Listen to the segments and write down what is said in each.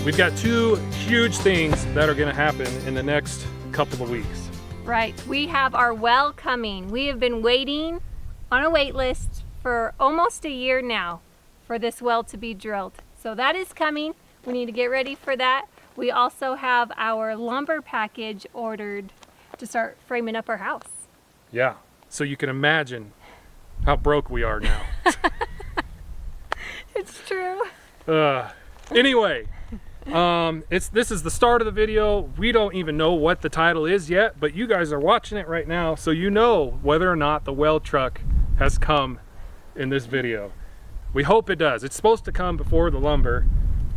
we've got two huge things that are gonna happen in the next couple of weeks. Right, we have our well coming. We have been waiting on a wait list for almost a year now for this well to be drilled. So that is coming. We need to get ready for that. We also have our lumber package ordered to start framing up our house. Yeah, so you can imagine how broke we are now. It's true. Anyway, this is the start of the video. We don't even know what the title is yet, but you guys are watching it right now, so you know whether or not the well truck has come in this video. We hope it does. It's supposed to come before the lumber,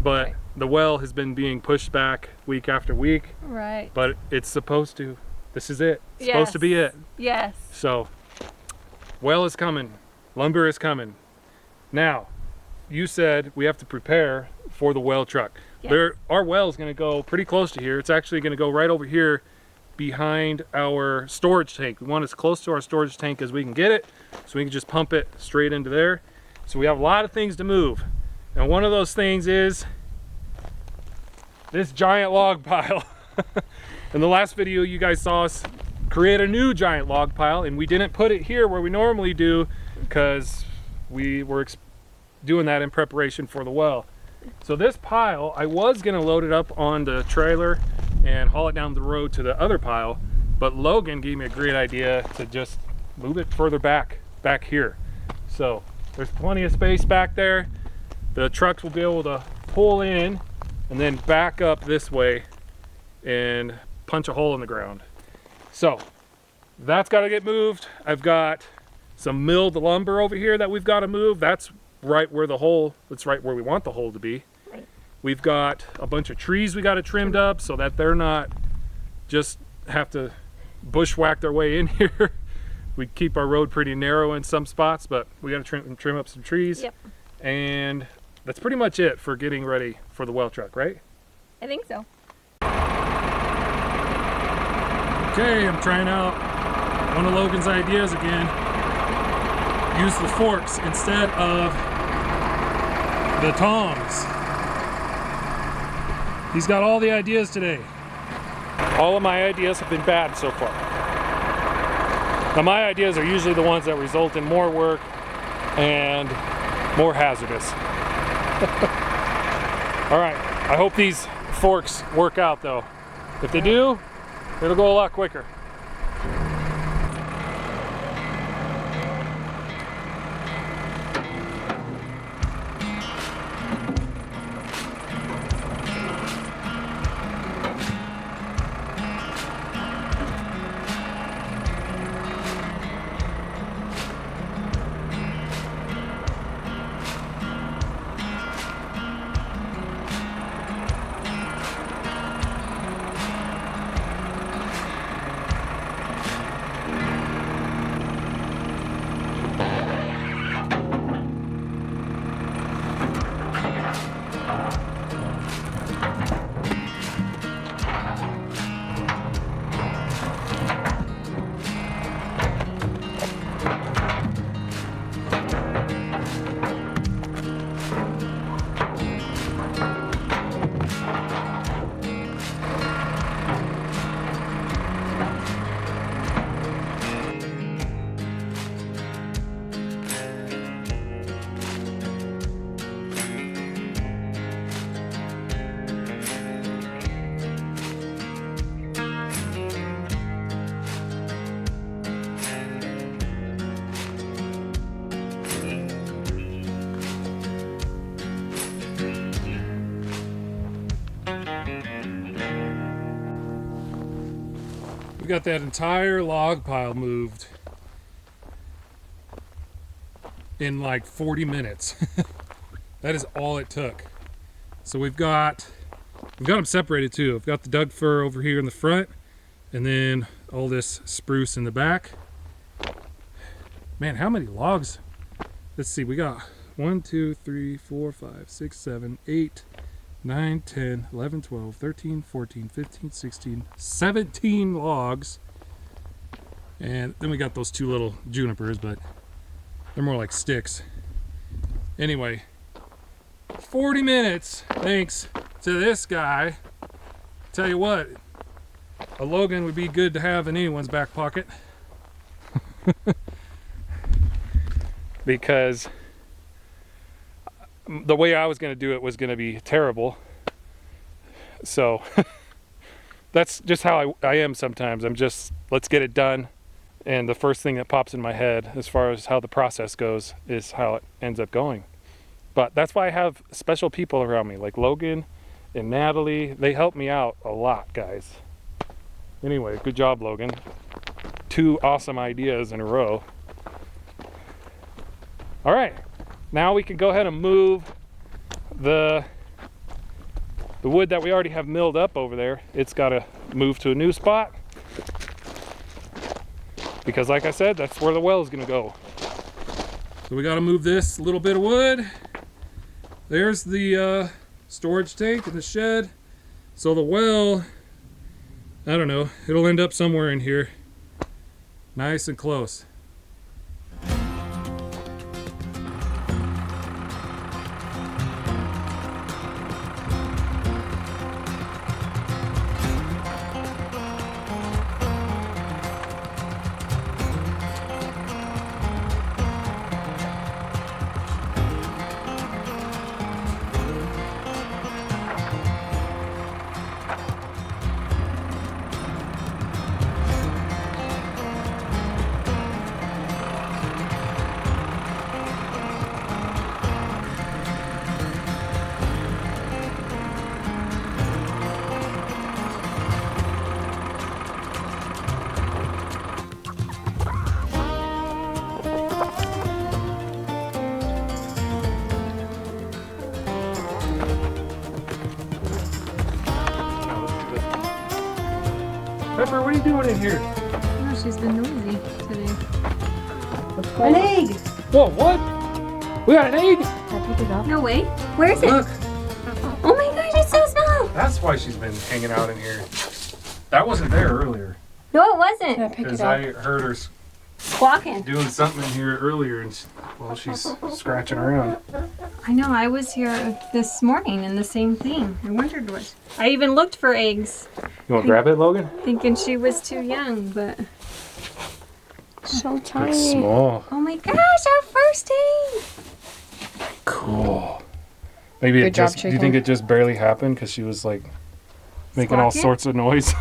but the well has been being pushed back week after week. Right. But it's supposed to. This is it. It's supposed to be it. Yes. So, well is coming. Lumber is coming. Now, you said we have to prepare for the well truck. Yes. Our well is going to go pretty close to here. It's actually going to go right over here behind our storage tank. We want as close to our storage tank as we can get it, so we can just pump it straight into there. So we have a lot of things to move. And one of those things is this giant log pile. In the last video, you guys saw us create a new giant log pile, and we didn't put it here where we normally do because we were doing that in preparation for the well. So this pile, I was gonna load it up on the trailer and haul it down the road to the other pile, but Logan gave me a great idea to just move it further back here. So there's plenty of space back there. The trucks will be able to pull in and then back up this way and punch a hole in the ground. So that's got to get moved. I've got some milled lumber over here that we've got to move. That's right where we want the hole to be. Right. We've got a bunch of trees we got to trimmed up so that they're not just have to bushwhack their way in here. We keep our road pretty narrow in some spots, but we got to trim up some trees. Yep. And that's pretty much it for getting ready for the well truck, right? I think so. Okay, I'm trying out one of Logan's ideas again. Use the forks instead of the tongs. He's got all the ideas today. All of my ideas have been bad so far. Now my ideas are usually the ones that result in more work and more hazardous. All right, I hope these forks work out though. If they do, it'll go a lot quicker. We got that entire log pile moved in like 40 minutes. That is all it took. So we've got them separated too. I've got the Doug fir over here in the front, and then all this spruce in the back. Man, how many logs? Let's see, we got 1, 2, 3, 4, 5, 6, 7, 8, 9, 10, 11, 12, 13, 14, 15, 16, 17 logs. And then we got those two little junipers, but they're more like sticks. Anyway, 40 minutes, thanks to this guy. Tell you what, a Logan would be good to have in anyone's back pocket. Because the way I was going to do it was going to be terrible. So that's just how I am sometimes. I'm just, let's get it done. And the first thing that pops in my head as far as how the process goes is how it ends up going. But that's why I have special people around me, like Logan and Natalie. They help me out a lot, guys. Anyway, good job, Logan. 2 awesome ideas in a row. All right, now we can go ahead and move the wood that we already have milled up over there. It's got to move to a new spot because, like I said, that's where the well is going to go. So we got to move this little bit of wood. There's the storage tank and the shed. So the well, I don't know, it'll end up somewhere in here, nice and close. Pepper, what are you doing in here? Oh, she's been noisy today. An egg! Whoa, what? We got an egg? Can I pick it up? No way. Where is it? Look, Oh my gosh, it's so small. that's why she's been hanging out in here. That wasn't there earlier. No, it Can I wasn't. pick Because it up? I heard her Squawking. doing something in here earlier and she's scratching around. I know, I was here this morning and the same thing. I wondered what. I even looked for eggs, You want to grab it, Logan? thinking she was too young, but. So It's tiny. small. Oh my gosh, our first egg! Cool. Maybe Good it job, just, do you chicken. think it just barely happened because she was like making all Squawking? sorts of noise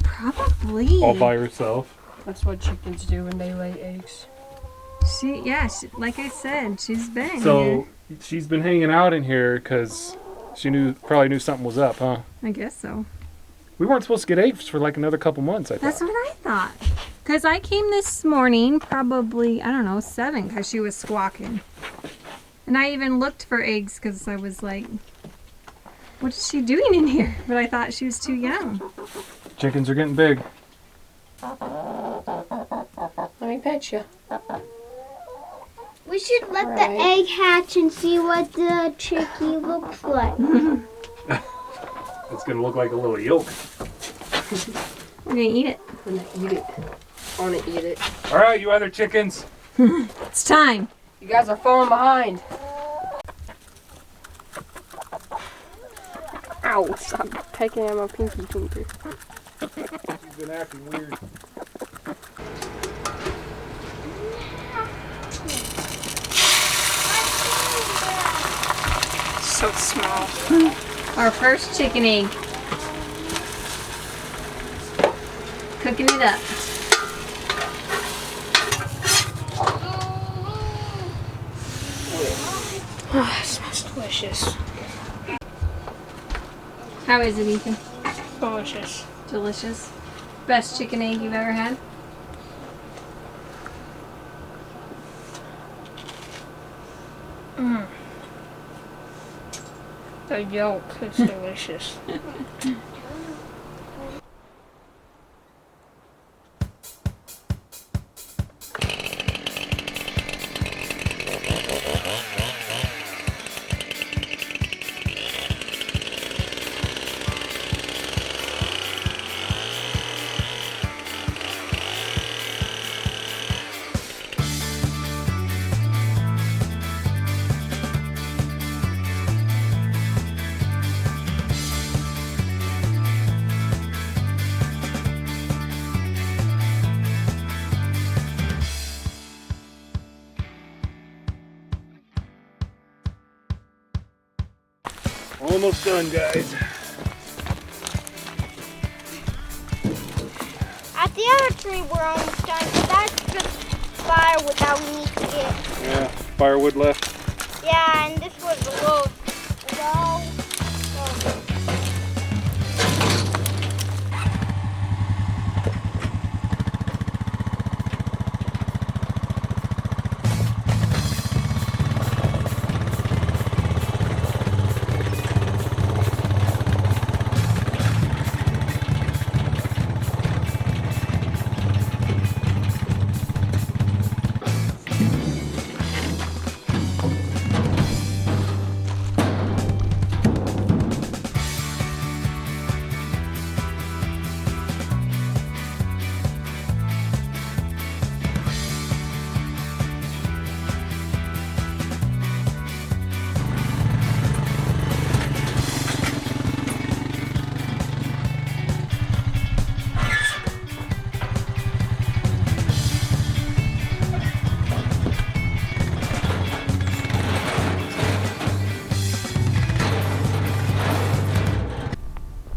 Probably. all by herself? That's what chickens do when they lay eggs. She, like I said, she's been here. So she's been hanging out in here because she probably knew something was up, huh? I guess so. We weren't supposed to get eggs for like another couple months, I thought. That's what I thought. Because I came this morning, probably, I don't know, 7, because she was squawking. And I even looked for eggs because I was like, what is she doing in here? But I thought she was too young. Chickens are getting big. Let me pet you. We should let Right. the egg hatch and see what the chickie looks like. It's gonna look like a little yolk. We're going to eat it. I'm gonna eat it. I wanna eat it. All right, you other chickens. It's time. You guys are falling behind. Ow, stop pecking at my pinky finger. She's been acting weird. So small. Our first chicken egg. Cooking it up. Ah, it smells delicious. How is it, Ethan? Delicious. Delicious. Best chicken egg you've ever had? The yolk is delicious. almost done, guys. At the other tree, we're almost done. But that's just firewood that we need to get. Yeah, firewood left. Yeah, and this was a little low.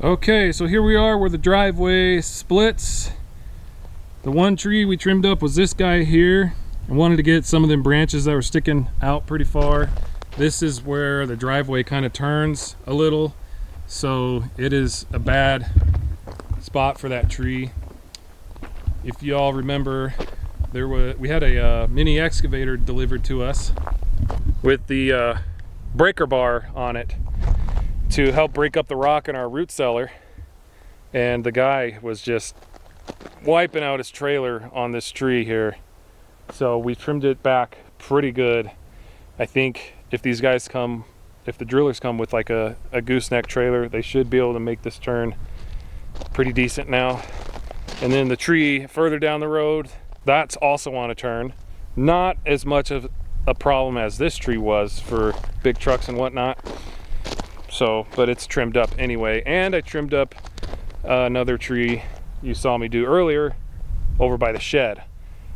Okay, so here we are where the driveway splits. The one tree we trimmed up was this guy here. I wanted to get some of them branches that were sticking out pretty far. This is where the driveway kind of turns a little, so it is a bad spot for that tree. If you all remember, we had a mini excavator delivered to us with the breaker bar on it to help break up the rock in our root cellar, and the guy was just wiping out his trailer on this tree here. So we trimmed it back pretty good. I think if these guys come, if the drillers come with like a gooseneck trailer, they should be able to make this turn pretty decent now. And then the tree further down the road, that's also on a turn. Not as much of a problem as this tree was for big trucks and whatnot. So, but it's trimmed up anyway. And I trimmed up another tree you saw me do earlier over by the shed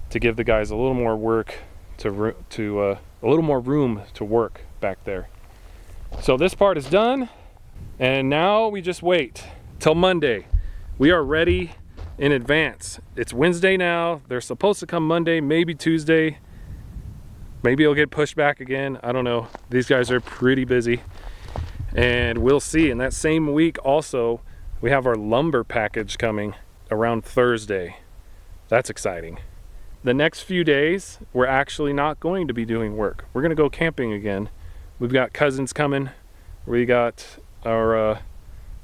to give the guys a little more work a little more room to work back there. So this part is done, and now we just wait till Monday. We are ready in advance. It's Wednesday now. They're supposed to come Monday, maybe Tuesday. Maybe it'll get pushed back again. I don't know. These guys are pretty busy. And we'll see. In that same week also, we have our lumber package coming around Thursday. That's exciting. The next few days, we're actually not going to be doing work. We're gonna go camping again. We've got cousins coming. We got our a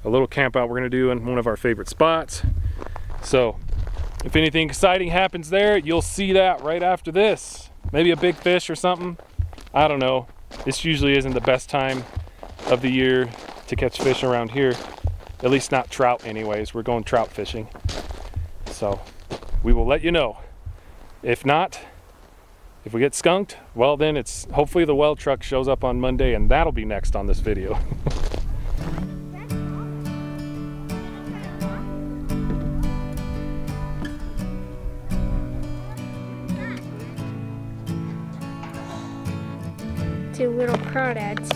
little camp out we're gonna do in one of our favorite spots. So if anything exciting happens there, you'll see that right after this. Maybe a big fish or something. I don't know. This usually isn't the best time of the year to catch fish around here. At least not trout anyways. We're going trout fishing. So we will let you know. If not, if we get skunked, well then it's hopefully the well truck shows up on Monday, and that'll be next on this video. Two little crawdads.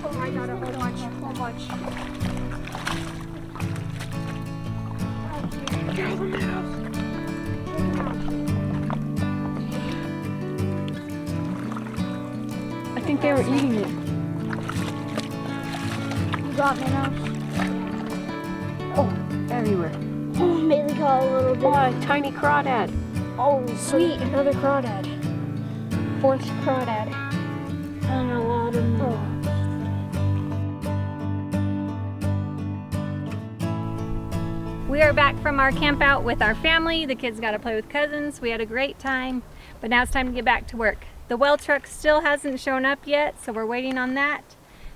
Oh, I got a whole bunch. I think they were eating it. You got minnows? Oh, everywhere. Maybe got a little bit. Oh, a tiny crawdad. Oh, Sweet, another crawdad. Fourth crawdad. and a lot of more. We are back from our camp out with our family. The kids got to play with cousins. We had a great time, but now it's time to get back to work. The well truck still hasn't shown up yet, so we're waiting on that.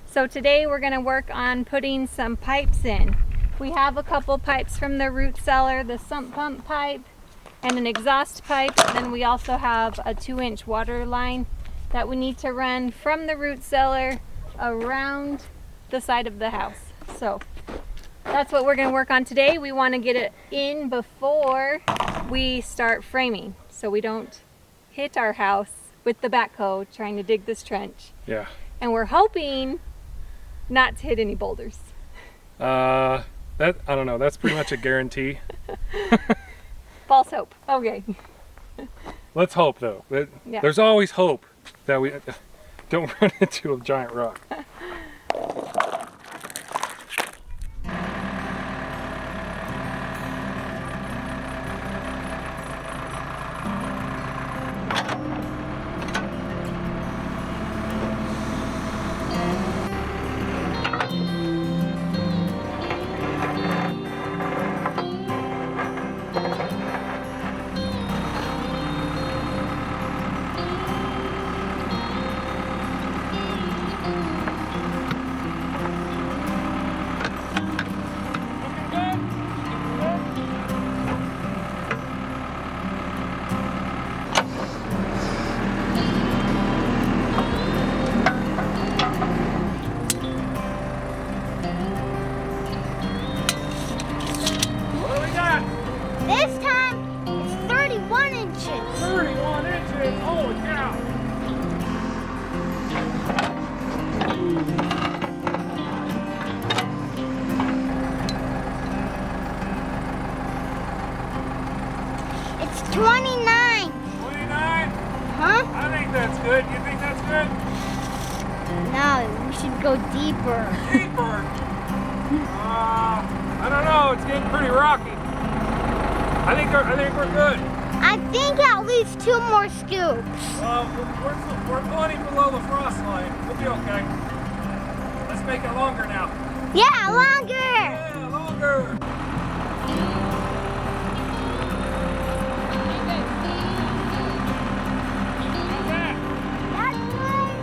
So today we're going to work on putting some pipes in. We have a couple pipes from the root cellar, the sump pump pipe and an exhaust pipe. Then we also have a 2-inch water line that we need to run from the root cellar around the side of the house. So that's what we're going to work on today. We want to get it in before we start framing so we don't hit our house with the backhoe trying to dig this trench. Yeah. And we're hoping not to hit any boulders. I don't know. That's pretty much a guarantee. False hope. Okay. Let's hope though. Yeah. There's always hope that we don't run into a giant rock. This time, it's 31 inches. 31 inches! Holy cow! It's 29. 29? Huh? I think that's good. You think that's good? No, we should go deeper. Deeper? I don't know. It's getting pretty rocky. I think we're good. I think at least 2 more scoops. We're plenty below the frost line. We'll be okay. Let's make it longer now. Yeah, longer. Yeah, longer. That's good.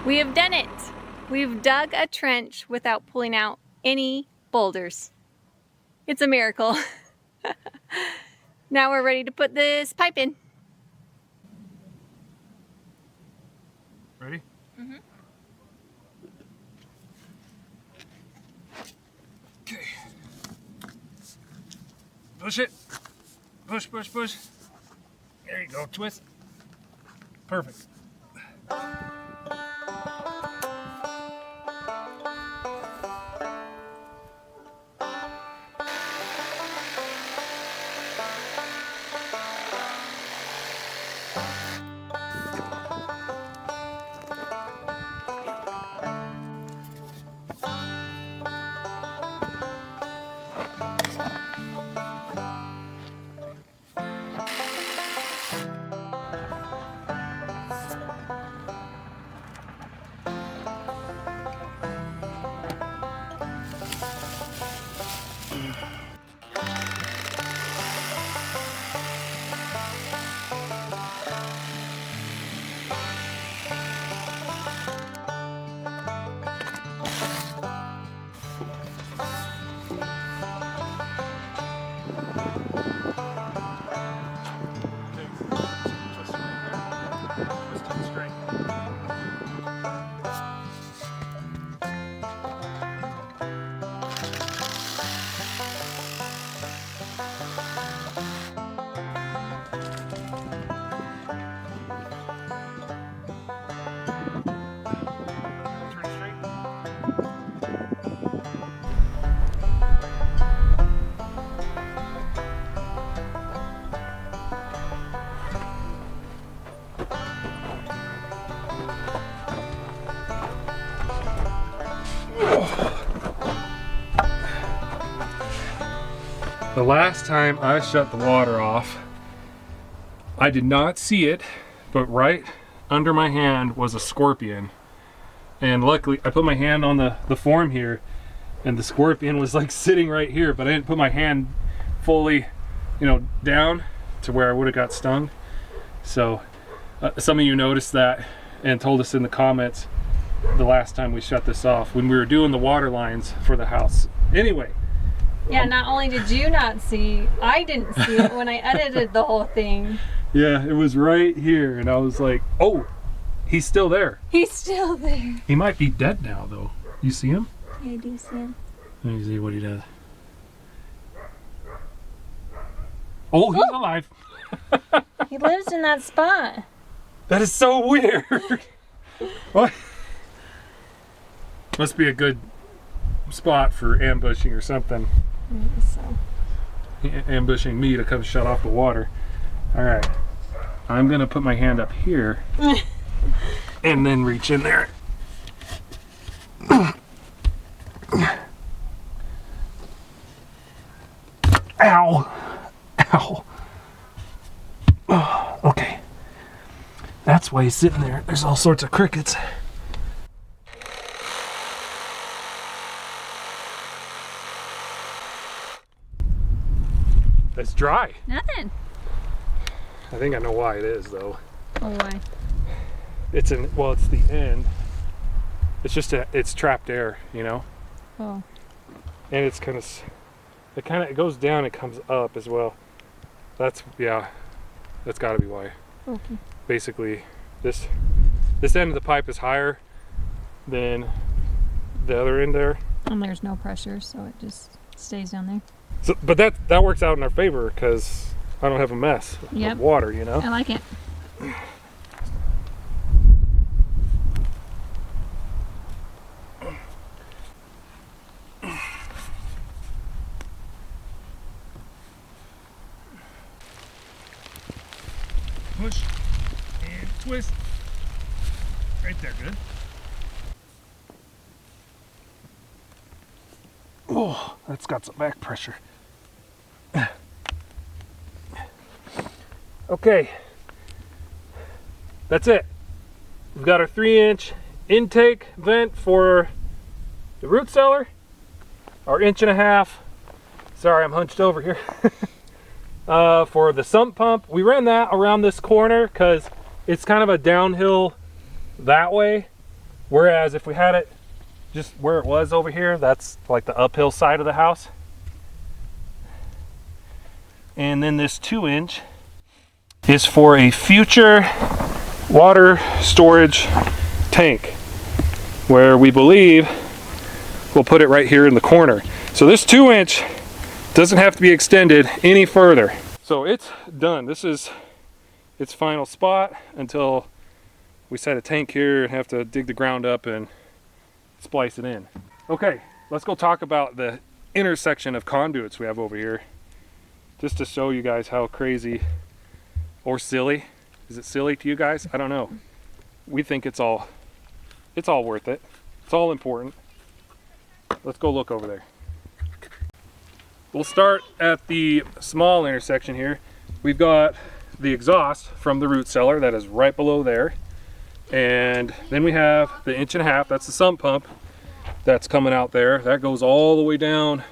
We have done it. We've dug a trench without pulling out any boulders. It's a miracle. Now we're ready to put this pipe in. Ready? Mm-hmm. Okay. Push it. Push, push, push. There you go. Twist. Perfect. The last time I shut the water off, I did not see it, but right under my hand was a scorpion. And luckily, I put my hand on the form here, and the scorpion was like sitting right here, but I didn't put my hand fully, you know, down to where I would have got stung. So some of you noticed that and told us in the comments the last time we shut this off when we were doing the water lines for the house. Anyway. Yeah, not only did you not see, I didn't see it when I edited the whole thing. Yeah, it was right here, and I was like, oh, he's still there. He's still there. He might be dead now, though. You see him? Yeah, I do see him. Let me see what he does. Oh, he's alive. He lives in that spot. That is so weird. What? Must be a good spot for ambushing or something. So. Ambushing me to come shut off the water. All right. I'm going to put my hand up here and then reach in there. Ow. Ow. Oh, okay. That's why he's sitting there. There's all sorts of crickets. It's dry. Nothing. I think I know why it is, though. Oh, why? It's the end. It's just it's trapped air, you know? Oh. And it's it goes down, it comes up as well. That's gotta be why. Okay. Basically, this end of the pipe is higher than the other end there. And there's no pressure, so it just stays down there. So, but that works out in our favor because I don't have a mess of water, you know? I like it. Push and twist. Right there, good. Oh, that's got some back pressure. Okay, that's it. We've got our 3-inch intake vent for the root cellar, our 1.5 inch, sorry I'm hunched over here, for the sump pump. We ran that around this corner because it's kind of a downhill that way, whereas if we had it just where it was over here, that's like the uphill side of the house. And then this 2-inch is for a future water storage tank where we believe we'll put it right here in the corner. So this 2-inch doesn't have to be extended any further. So it's done. This is its final spot until we set a tank here and have to dig the ground up and splice it in. Okay, let's go talk about the intersection of conduits we have over here, just to show you guys how crazy or silly. Is it silly to you guys? I don't know. We think it's all worth it. It's all important. Let's go look over there. We'll start at the small intersection here. We've got the exhaust from the root cellar that is right below there. And then we have the 1.5 inch, that's the sump pump that's coming out there. That goes all the way down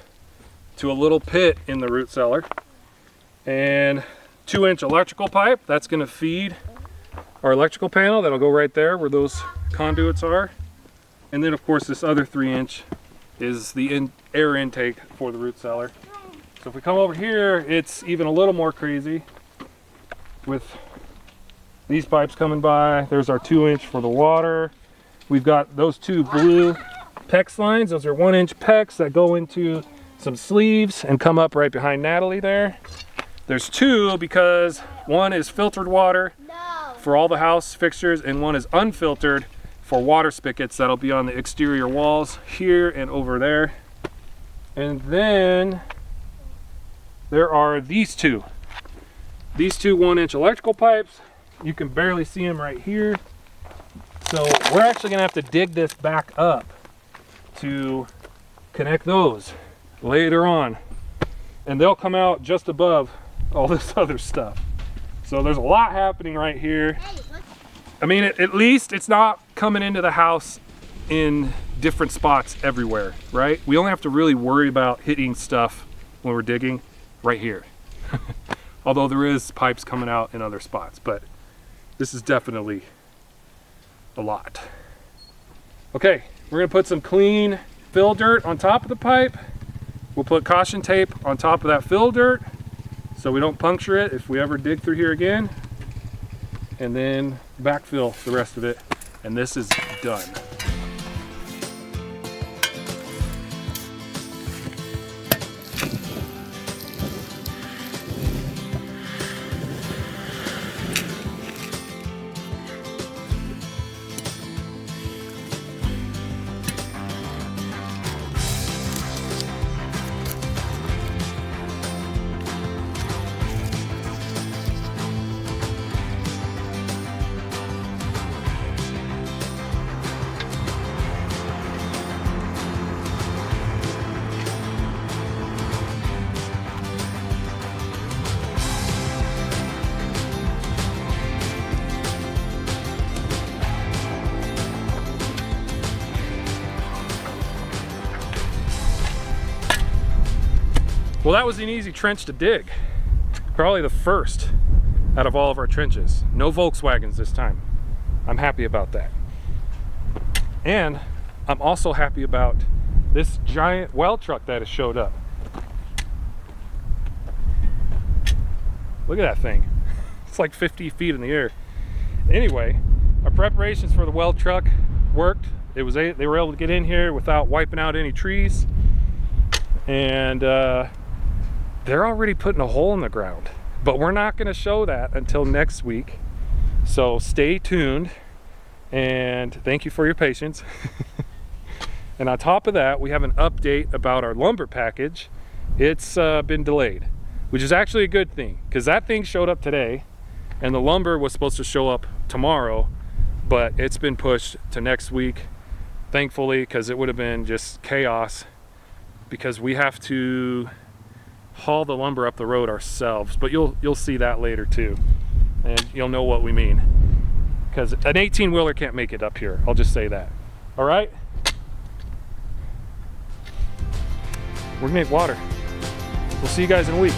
to a little pit in the root cellar. And 2-inch electrical pipe, that's gonna feed our electrical panel. That'll go right there where those conduits are. And then of course this other 3-inch is the air intake for the root cellar. So if we come over here, it's even a little more crazy with these pipes coming by. There's our 2-inch for the water. We've got those 2 blue PEX lines. Those are 1-inch PEX that go into some sleeves and come up right behind Natalie there. There's 2 because one is filtered water for all the house fixtures and one is unfiltered for water spigots that'll be on the exterior walls here and over there. And then there are these 2. These 2 1-inch electrical pipes. You can barely see them right here. So we're actually gonna have to dig this back up to connect those later on. And they'll come out just above all this other stuff. So there's a lot happening right here. Hey, look. I mean, at least it's not coming into the house in different spots everywhere, right? We only have to really worry about hitting stuff when we're digging right here. Although there is pipes coming out in other spots, but this is definitely a lot. Okay, we're gonna put some clean fill dirt on top of the pipe. We'll put caution tape on top of that fill dirt so we don't puncture it if we ever dig through here again. And then backfill the rest of it, and this is done. Well, that was an easy trench to dig. Probably the first out of all of our trenches. No Volkswagens this time. I'm happy about that. And I'm also happy about this giant well truck that has showed up. Look at that thing. It's like 50 feet in the air. Anyway, our preparations for the well truck worked. They were able to get in here without wiping out any trees. And they're already putting a hole in the ground, but we're not going to show that until next week. So stay tuned, and thank you for your patience. And on top of that, we have an update about our lumber package. It's been delayed, which is actually a good thing, because that thing showed up today and the lumber was supposed to show up tomorrow, but it's been pushed to next week, thankfully, because it would have been just chaos, because we have to haul the lumber up the road ourselves. But you'll see that later too, and you'll know what we mean, because an 18-wheeler can't make it up here. I'll just say that. All right, we're gonna make water. We'll see you guys in a week.